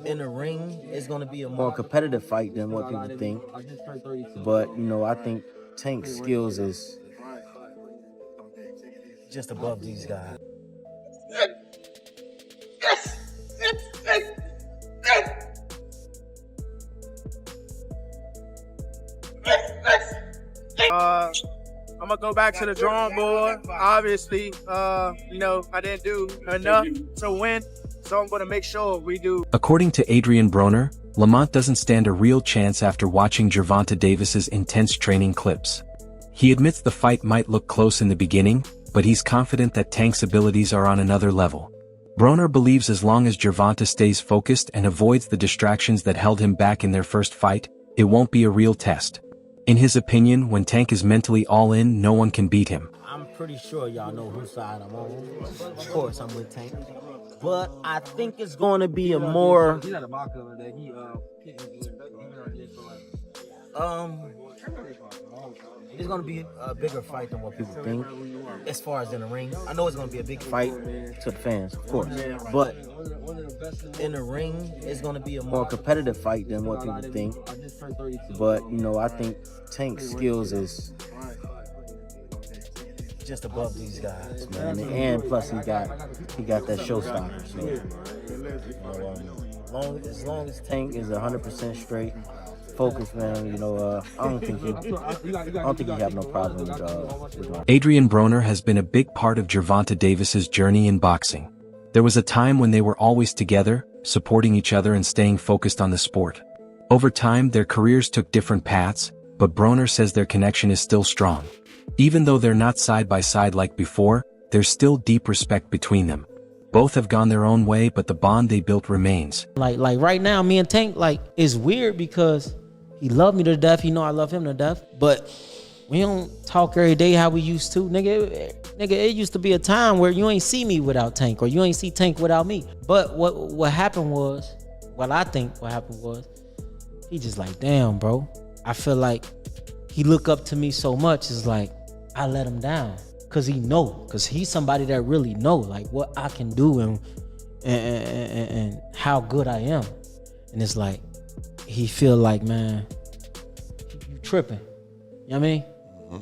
in the ring, it's going to be a more competitive fight than what people think. But, you know, I think Tank's skills is just above these guys. I'm gonna go back to the drawing board. Obviously, you know, I didn't do enough to win, so I'm gonna make sure we do. According to Adrien Broner, Lamont doesn't stand a real chance after watching Gervonta Davis's intense training clips. He admits the fight might look close in the beginning, but he's confident that Tank's abilities are on another level. Broner believes as long as Gervonta stays focused and avoids the distractions that held him back in their first fight, it won't be a real test. In his opinion, when Tank is mentally all in, no one can beat him. I'm pretty sure y'all know whose side I'm on. Of course, I'm with Tank. But I think it's going to be a more... it's going to be a bigger fight than what people think, as far as in the ring. I know it's going to be a big fight to the fans, of course. But in the ring, it's going to be a more competitive fight than what people think. But, you know, I think Tank's skills is just above these guys, man. And plus, he got that showstopper. So, as long as Tank is 100% straight, focused, man, you know, I don't think he have no problem with Adrien Broner has been a big part of Gervonta Davis's journey in boxing. There was a time when they were always together, supporting each other and staying focused on the sport. Over time, their careers took different paths, but Broner says their connection is still strong. Even though they're not side by side like before, there's still deep respect between them. Both have gone their own way, but the bond they built remains. Like right now, me and Tank, it's weird because he loved me to death. He know I love him to death. But we don't talk every day how we used to. Nigga, it used to be a time where you ain't see me without Tank, or you ain't see Tank without me. But what happened was, I think what happened was, he just like, damn, bro. I feel like he look up to me so much. It's like, I let him down. Cause he's somebody that really know like what I can do and how good I am. And it's like, he feel like, man, you tripping. You know what I mean?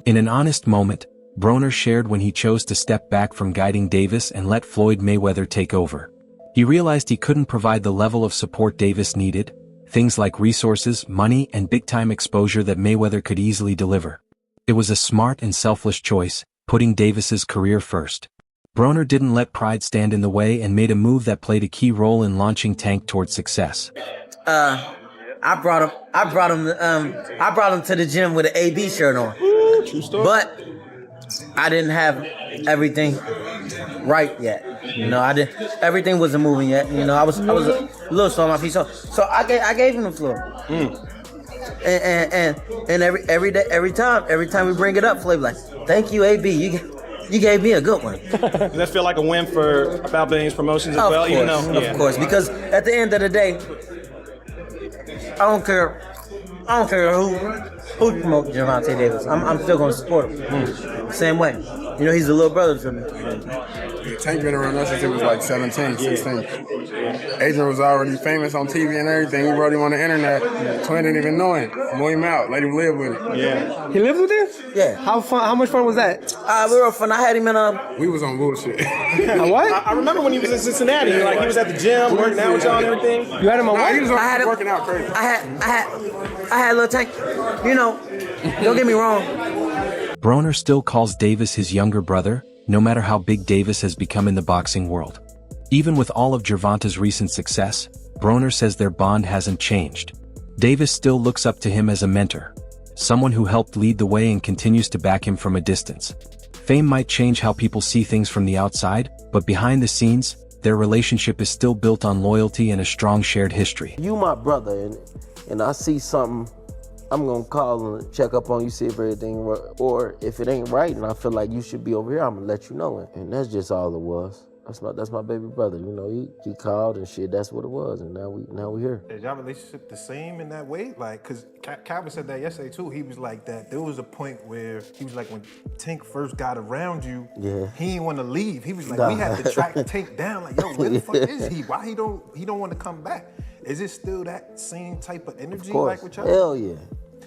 In an honest moment, Broner shared when he chose to step back from guiding Davis and let Floyd Mayweather take over. He realized he couldn't provide the level of support Davis needed, things like resources, money, and big-time exposure that Mayweather could easily deliver. It was a smart and selfless choice, putting Davis's career first. Broner didn't let pride stand in the way and made a move that played a key role in launching Tank towards success. I brought him to the gym with an AB shirt on. But I didn't have everything right yet. You know, everything wasn't moving yet. You know, I was a little slow on my feet. So I gave him the floor. And every time we bring it up, Flav like, thank you, AB. You gave me a good one. Does that feel like a win for About Billions Promotions as well? Of course, because at the end of the day, I don't care who promotes Gervonta Davis. I'm still gonna support him. Same way. You know, he's a little brother to me. Tank been around us since he was like 17, 16. Adrien was already famous on TV and everything. We wrote him on the internet. Twin didn't even know him. Blew him out. Let him live with it. Yeah. He lived with him? Yeah. How much fun was that? We were fun. I had him in a... We was on bullshit. What? I remember when he was in Cincinnati. Like, he was at the gym, working out with y'all and everything. You had him on what? He was working out crazy. I had a little Tank. You know, don't get me wrong. Broner still calls Davis his younger brother, no matter how big Davis has become in the boxing world. Even with all of Gervonta's recent success, Broner says their bond hasn't changed. Davis still looks up to him as a mentor, someone who helped lead the way and continues to back him from a distance. Fame might change how people see things from the outside, but behind the scenes, their relationship is still built on loyalty and a strong shared history. You my brother, and I see something, I'm gonna call and check up on you, see if everything right, or if it ain't right and I feel like you should be over here, I'm gonna let you know it. And that's just all it was. That's my baby brother. You know, he called and shit. That's what it was, and now we here. Is y'all relationship the same in that way? Like, cause Calvin said that yesterday too. He was like that. There was a point where he was like, when Tank first got around you, he didn't want to leave. He was like, we had to track Tank down. Like, yo, where the fuck is he? Why he don't want to come back? Is it still that same type of energy? Of course. Like with y'all? Hell yeah.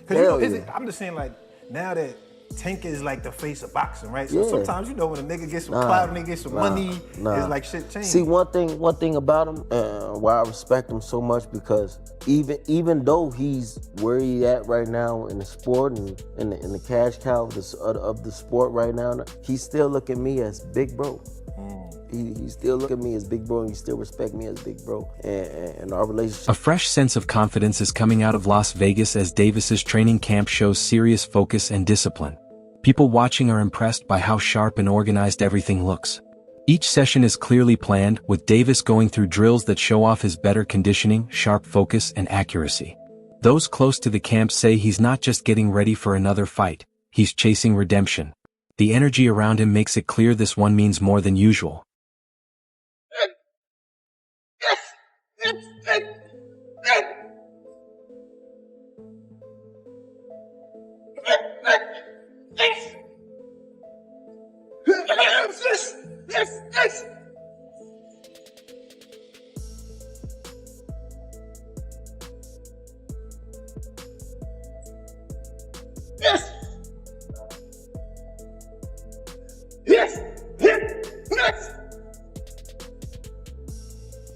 Cause you know, I'm just saying, like, now that Tank is like the face of boxing, right? So sometimes, you know, when a nigga gets some clout and they get some money, it's like shit changed. See, one thing about him, why I respect him so much, because even though he's where he at right now in the sport and in the cash cow of the sport right now, he still look at me as big bro. He still look at me as big bro, and he still respect me as big bro, and our relationship. A fresh sense of confidence is coming out of Las Vegas as Davis's training camp shows serious focus and discipline. People watching are impressed by how sharp and organized everything looks. Each session is clearly planned, with Davis going through drills that show off his better conditioning, sharp focus, and accuracy. Those close to the camp say he's not just getting ready for another fight, he's chasing redemption. The energy around him makes it clear this one means more than usual.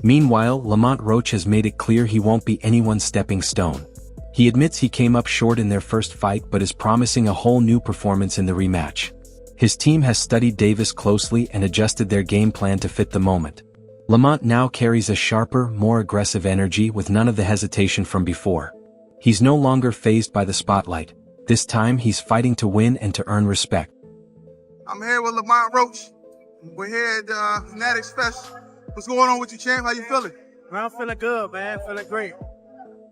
Meanwhile, Lamont Roach has made it clear he won't be anyone's stepping stone. He admits he came up short in their first fight but is promising a whole new performance in the rematch. His team has studied Davis closely and adjusted their game plan to fit the moment. Lamont now carries a sharper, more aggressive energy with none of the hesitation from before. He's no longer fazed by the spotlight. This time he's fighting to win and to earn respect. I'm here with Lamont Roach. We're here at Fanatics Fest. What's going on with you, champ? How you feeling? Man, I'm feeling good, man. Feeling great.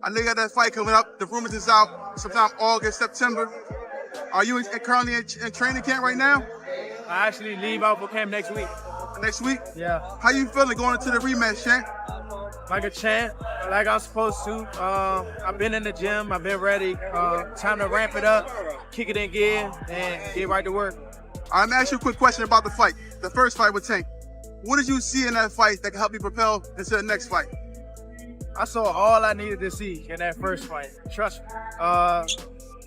I know you got that fight coming up. The rumors is out sometime August, September. Are you currently in training camp right now? I actually leave out for camp next week. Next week? Yeah. How you feeling going into the rematch, champ? Like a champ, like I'm supposed to. I've been in the gym. I've been ready. Time to ramp it up, kick it in gear, and get right to work. I'm gonna ask you a quick question about the fight. The first fight with Tank. What did you see in that fight that can help you propel into the next fight? I saw all I needed to see in that first fight. Trust me.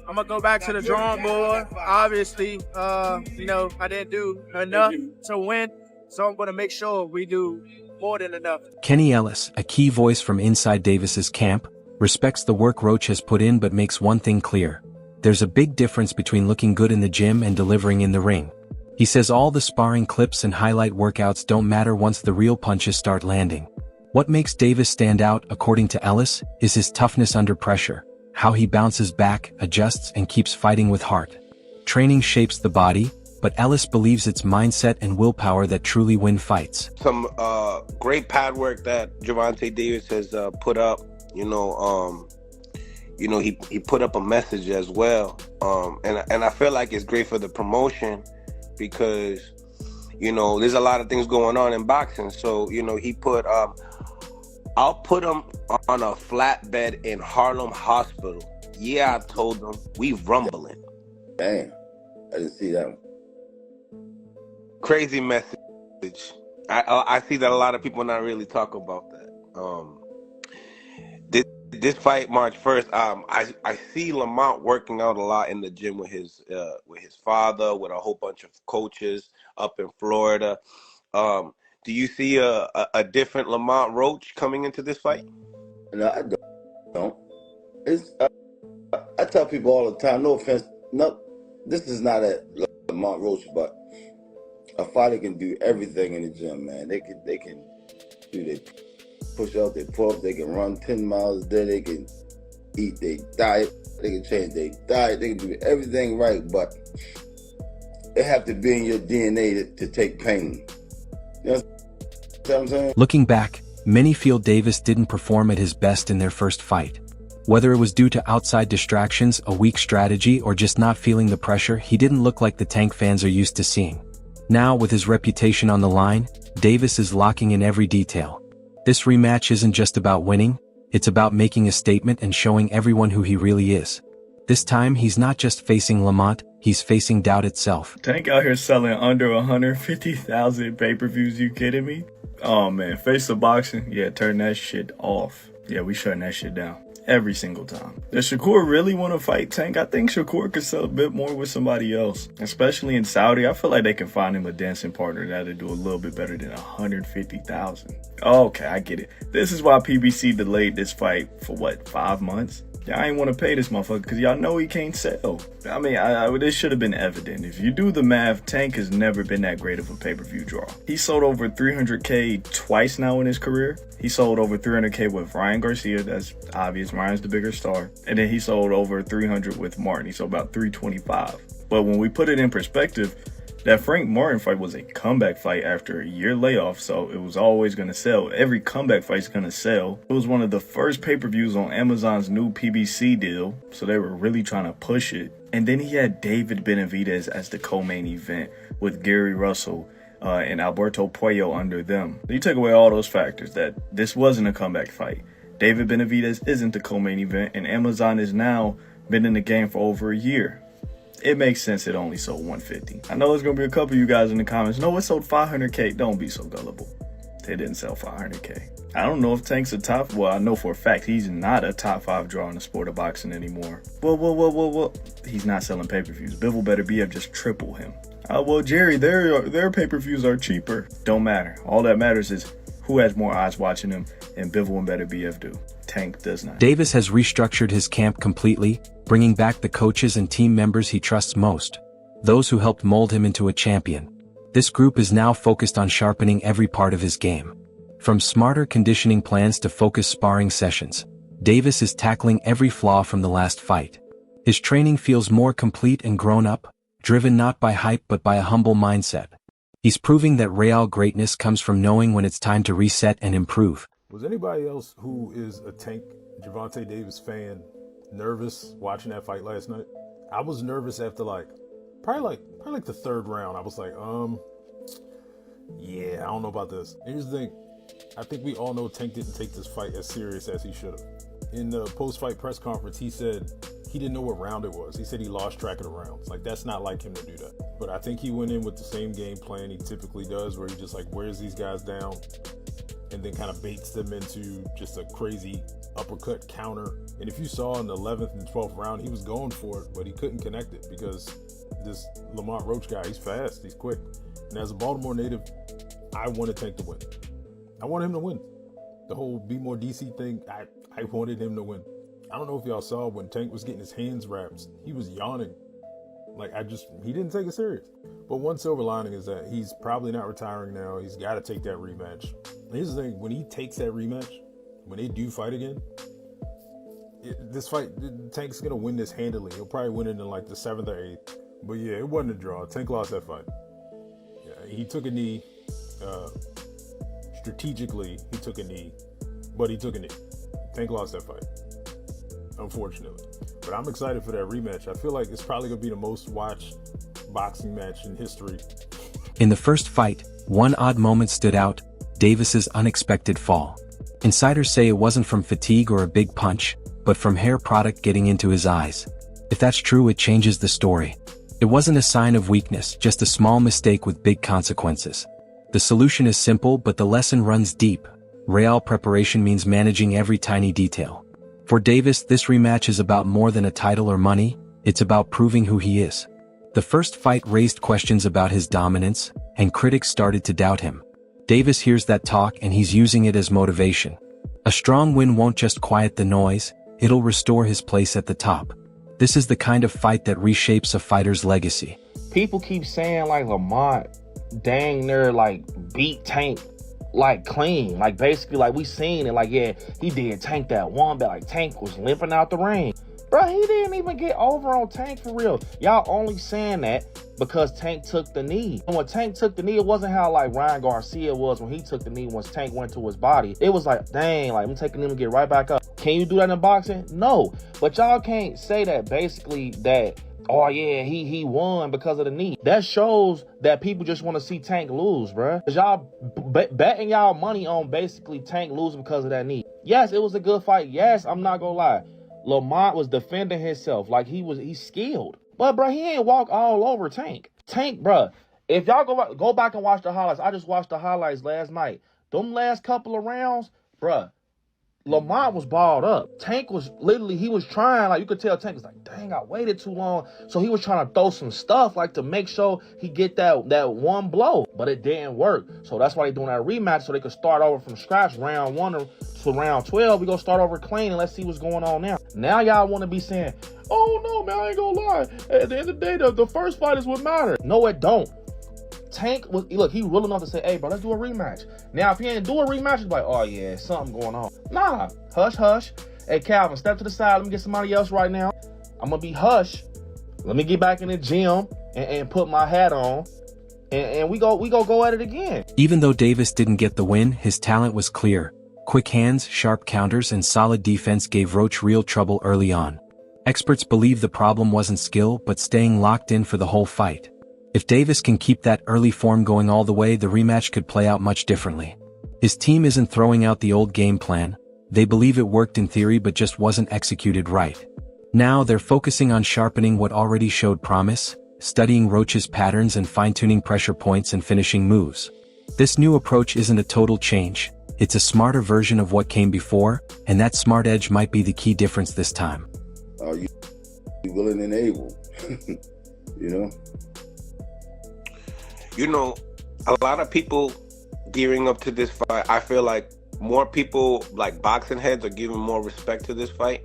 I'm gonna go back to the drawing board. Obviously, you know, I didn't do enough to win, so I'm gonna make sure we do more than enough. Kenny Ellis, a key voice from inside Davis's camp, respects the work Roach has put in but makes one thing clear. There's a big difference between looking good in the gym and delivering in the ring. He says all the sparring clips and highlight workouts don't matter once the real punches start landing. What makes Davis stand out, according to Ellis, is his toughness under pressure, how he bounces back, adjusts, and keeps fighting with heart. Training shapes the body, but Ellis believes it's mindset and willpower that truly win fights. Some great pad work that Gervonta Davis has put up. He put up a message as well, and I feel like it's great for the promotion because there's a lot of things going on in boxing. So he put I'll put him on a flatbed in Harlem Hospital. Yeah, I told him we rumbling. Damn, I didn't see that one. Crazy message. I see that a lot of people not really talk about that. This fight March 1st, I see Lamont working out a lot in the gym with his father, with a whole bunch of coaches up in Florida. Do you see a different Lamont Roach coming into this fight? No, I don't. I tell people all the time, no offense, this is not a Lamont Roach, but a fighter can do everything in the gym, man. They can do their push-ups, their pull-ups, they can run 10 miles a day, they can eat their diet, they can change their diet, they can do everything right, but it have to be in your DNA to take pain. You know what I'm saying? Looking back, many feel Davis didn't perform at his best in their first fight. Whether it was due to outside distractions, a weak strategy, or just not feeling the pressure, he didn't look like the Tank fans are used to seeing. Now, with his reputation on the line, Davis is locking in every detail. This rematch isn't just about winning, it's about making a statement and showing everyone who he really is. This time, he's not just facing Lamont, he's facing doubt itself. Tank out here selling under 150,000 pay-per-views, you kidding me? Oh man, face the boxing, yeah, turn that shit off. Yeah, we shutting that shit down. Every single time. Does Shakur really want to fight Tank? I think Shakur could sell a bit more with somebody else. Especially in Saudi, I feel like they can find him a dancing partner that'll do a little bit better than 150,000. Okay, I get it. This is why PBC delayed this fight for what, 5 months? Y'all ain't want to pay this motherfucker because y'all know he can't sell. I mean, this should have been evident. If you do the math, Tank has never been that great of a pay-per-view draw. He sold over 300K twice now in his career. He sold over 300K with Ryan Garcia. That's obvious. Ryan's the bigger star. And then he sold over 300 with Martin. He sold about 325. But when we put it in perspective, that Frank Martin fight was a comeback fight after a year layoff, so it was always going to sell. Every comeback fight's going to sell. It was one of the first pay-per-views on Amazon's new PBC deal, so they were really trying to push it. And then he had David Benavidez as the co-main event with Gary Russell and Alberto Puello under them. You take away all those factors that this wasn't a comeback fight. David Benavidez isn't the co-main event, and Amazon has now been in the game for over a year. It makes sense it only sold 150. I know there's going to be a couple of you guys in the comments. No, it sold 500K. Don't be so gullible. They didn't sell 500K. I don't know if Tank's a top... Well, I know for a fact he's not a top 5 draw in the sport of boxing anymore. Well. He's not selling pay-per-views. Bivol better BF just triple him. Well, Jerry, their pay-per-views are cheaper. Don't matter. All that matters is who has more eyes watching him, and Bivol and Better BF do. Tank does not. Davis has restructured his camp completely, bringing back the coaches and team members he trusts most, those who helped mold him into a champion. This group is now focused on sharpening every part of his game. From smarter conditioning plans to focused sparring sessions, Davis is tackling every flaw from the last fight. His training feels more complete and grown up, driven not by hype but by a humble mindset. He's proving that real greatness comes from knowing when it's time to reset and improve. Was anybody else who is a Tank Gervonta Davis fan nervous watching that fight last night? I was nervous after probably the third round. I was like, yeah, I don't know about this. Here's the thing. I think we all know Tank didn't take this fight as serious as he should have. In the post-fight press conference, he said he didn't know what round it was. He said he lost track of the rounds. Like, that's not like him to do that. But I think he went in with the same game plan he typically does, where he just wears these guys down and then kind of baits them into just a crazy uppercut counter. And if you saw in the 11th and 12th round, he was going for it, but he couldn't connect it because this Lamont Roach guy, he's fast, he's quick. And as a Baltimore native, I wanted Tank to win. I wanted him to win. The whole Be More DC thing, I wanted him to win. I don't know if y'all saw when Tank was getting his hands wrapped, he was yawning. He didn't take it serious. But one silver lining is that he's probably not retiring now. He's got to take that rematch. Here's the thing, when he takes that rematch, when they do fight again, this fight, Tank's going to win this handily. He'll probably win it in the 7th or 8th. But yeah, it wasn't a draw. Tank lost that fight. Yeah, he took a knee. Strategically, he took a knee. But he took a knee. Tank lost that fight, unfortunately. But I'm excited for that rematch. I feel like it's probably going to be the most watched boxing match in history. In the first fight, one odd moment stood out: Davis's unexpected fall. Insiders say it wasn't from fatigue or a big punch, but from hair product getting into his eyes. If that's true, it changes the story. It wasn't a sign of weakness, just a small mistake with big consequences. The solution is simple, but the lesson runs deep. Real preparation means managing every tiny detail. For Davis, this rematch is about more than a title or money, it's about proving who he is. The first fight raised questions about his dominance, and critics started to doubt him. Davis hears that talk and he's using it as motivation. A strong win won't just quiet the noise, it'll restore his place at the top. This is the kind of fight that reshapes a fighter's legacy. People keep saying Lamont dang near beat Tank clean. Basically we seen it yeah, he did Tank that one, but Tank was limping out the ring. Bro, he didn't even get over on Tank for real. Y'all only saying that because Tank took the knee. And when Tank took the knee, it wasn't how Ryan Garcia was when he took the knee once Tank went to his body. It was dang, I'm taking him to get right back up. Can you do that in boxing? No. But y'all can't say that basically that oh yeah, he won because of the knee. That shows that people just want to see Tank lose, bruh. Cause y'all betting y'all money on basically Tank losing because of that knee. Yes, it was a good fight. Yes, I'm not gonna lie. Lamont was defending himself like he's skilled. But bruh, he ain't walk all over Tank. Tank, bruh, if y'all go back and watch the highlights, I just watched the highlights last night. Them last couple of rounds, bruh, Lamont was balled up. Tank was literally, he was trying, like you could tell Tank was like, dang, I waited too long. So he was trying to throw some stuff like to make sure he get that one blow, but it didn't work. So that's why they doing that rematch so they could start over from scratch, round 1 to round 12. We gonna start over clean and let's see what's going on now. Now y'all want to be saying, oh no, man, I ain't gonna lie. At the end of the day, the first fight is what matters. No, it don't. Tank was, look, he real enough to say, hey, bro, let's do a rematch. Now, if he ain't do a rematch, it's like, oh, yeah, something going on. Nah, hush, hush. Hey, Calvin, step to the side. Let me get somebody else right now. I'm going to be hush. Let me get back in the gym and put my hat on. And we go at it again. Even though Davis didn't get the win, his talent was clear. Quick hands, sharp counters, and solid defense gave Roach real trouble early on. Experts believe the problem wasn't skill, but staying locked in for the whole fight. If Davis can keep that early form going all the way, the rematch could play out much differently. His team isn't throwing out the old game plan. They believe it worked in theory but just wasn't executed right. Now they're focusing on sharpening what already showed promise, studying Roach's patterns and fine-tuning pressure points and finishing moves. This new approach isn't a total change. It's a smarter version of what came before, and that smart edge might be the key difference this time. Are you willing and able? You know? You know, a lot of people gearing up to this fight, I feel like more people, like boxing heads, are giving more respect to this fight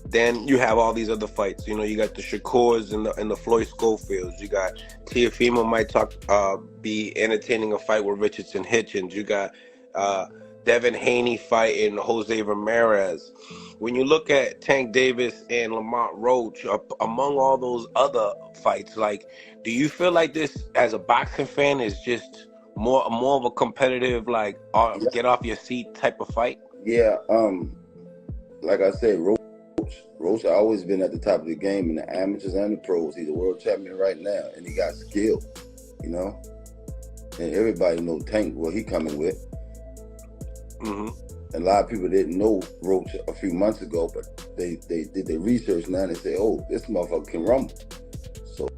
than you have all these other fights. You know, you got the Shakurs and the Floyd Schofields. You got Teofimo might be entertaining a fight with Richardson Hitchens. You got Devin Haney fighting Jose Ramirez. When you look at Tank Davis and Lamont Roach, among all those other fights, like, do you feel like this, as a boxing fan, is just more of a competitive, like, get off your seat type of fight? Yeah, like I said, Roach has always been at the top of the game in the amateurs and the pros. He's a world champion right now, and he got skill, you know? And everybody know Tank, what he coming with. Mm-hmm. And a lot of people didn't know Roach a few months ago, but they did their research now and they say, oh, this motherfucker can rumble. So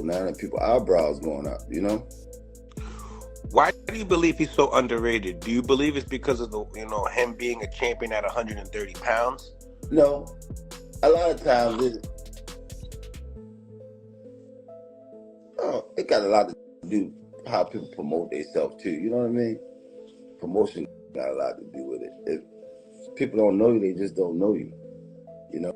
now that people eyebrows going up, you know? Why do you believe he's so underrated? Do you believe it's because of him being a champion at 130 pounds? No. A lot of times it got a lot to do how people promote themselves too. You know what I mean? Promotion got a lot to do with it. If people don't know you, they just don't know you. You know?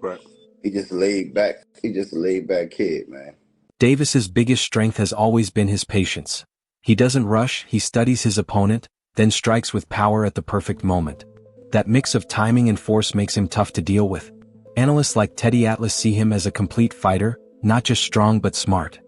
Right. He just laid back. He just a laid back kid, man. Davis's biggest strength has always been his patience. He doesn't rush, he studies his opponent, then strikes with power at the perfect moment. That mix of timing and force makes him tough to deal with. Analysts like Teddy Atlas see him as a complete fighter, not just strong but smart.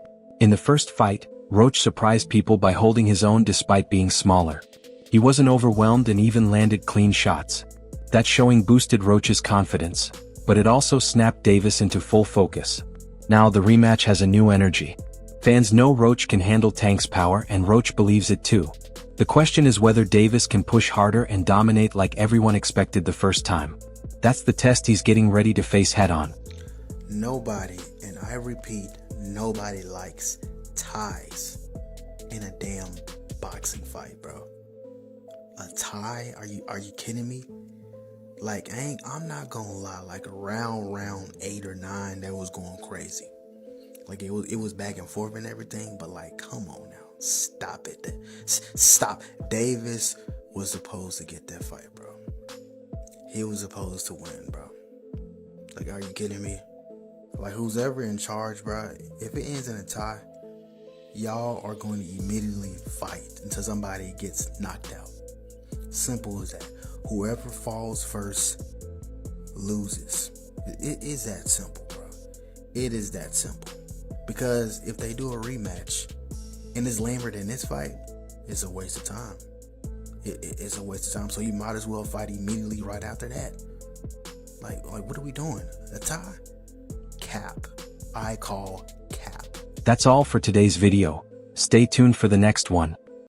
In the first fight, Roach surprised people by holding his own despite being smaller. He wasn't overwhelmed and even landed clean shots. That showing boosted Roach's confidence, but it also snapped Davis into full focus. Now the rematch has a new energy. Fans know Roach can handle Tank's power, and Roach believes it too. The question is whether Davis can push harder and dominate like everyone expected the first time. That's the test he's getting ready to face head-on. Nobody, and I repeat, nobody likes ties in a damn boxing fight, bro. A tie? Are you kidding me? Like, I'm not gonna lie, like around round 8 or 9, that was going crazy. Like it was back and forth and everything, but like, come on now. Stop it. Stop. Davis was supposed to get that fight, bro. He was supposed to win, bro. Like, are you kidding me? Like, who's ever in charge, bro, if it ends in a tie, y'all are going to immediately fight until somebody gets knocked out. Simple as that. Whoever falls first loses. It is that simple, bro. It is that simple. Because if they do a rematch and it's lamer than this fight, it's a waste of time. It's a waste of time. So you might as well fight immediately right after that. Like what are we doing? A tie? cap. I call cap. That's all for today's video. Stay tuned for the next one.